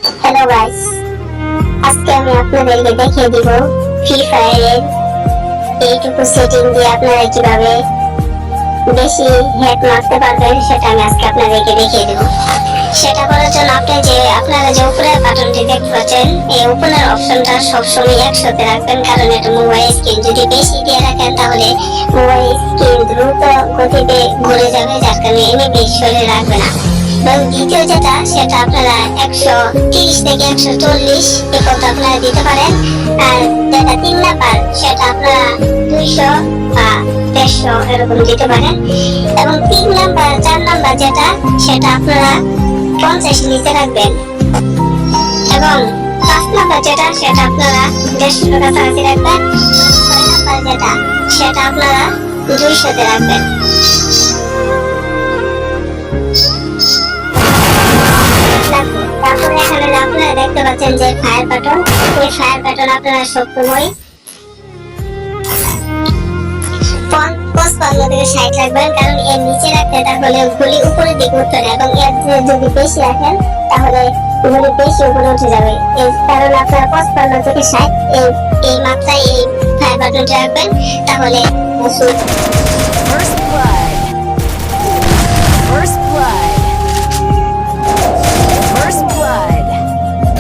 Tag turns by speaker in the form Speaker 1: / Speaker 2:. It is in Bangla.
Speaker 1: হ্যালো গাইস, আজকে আমি আপনাদেরকে দেখিয়ে দিব ফ্রি ফায়ারের এইটুকু সেটিং দিয়ে আপনারা কিভাবে বেশি হ্যাক মারতে পারবেন সেটা আমি আজকে আপনাদেরকে দেখিয়ে দেব। সেটা করার জন্য আপনারা যে উপরের বাটনটি দেখতে পাচ্ছেন, এই উপরের অপশনটা সবসময় 100-তে রাখবেন, কারণ এটা মোবাইল স্ক্রিন। যদি বেশি দিয়ে রাখেন তাহলে মোবাইল স্ক্রিন দ্রুত গতিতে ঘুরে যাবে, যার কারণে এমনি শরীরে রাখবে না। এবং দ্বিতীয় সেটা আপনারা 130 থেকে 140 পর্যন্ত আপনারা দিতে পারেন। আর যেটা 3 নাম্বার সেটা আপনারা 200 বা 150 এরকম দিতে পারেন। এবং 3 নাম্বার 4 নাম্বার সেটা আপনারা 50 নিচে রাখবেন। এবং 5 নাম্বার সেটা আপনারা 150 কাছাকাছি রাখবেন। 6 নাম্বার সেটা আপনারা 200-তে রাখবেন। তারপরে এখানে আপনারা দেখতে পাচ্ছেন যে ফায়ার বাটন, এই ফায়ার বাটন আপনারা সবসময় 55 থেকে 60 রাখবেন, কারণ এর নিচে রাখতে তাহলে গুলি উপরের দিকে উঠবে না, এবং এর যদি বেশি রাখেন তাহলে গুলি বেশি উপরে উঠে যাবে। এই কারণে আপনারা 55 থেকে 60 এই মাত্রায় এই ফায়ার বাটনটা রাখবেন, তাহলে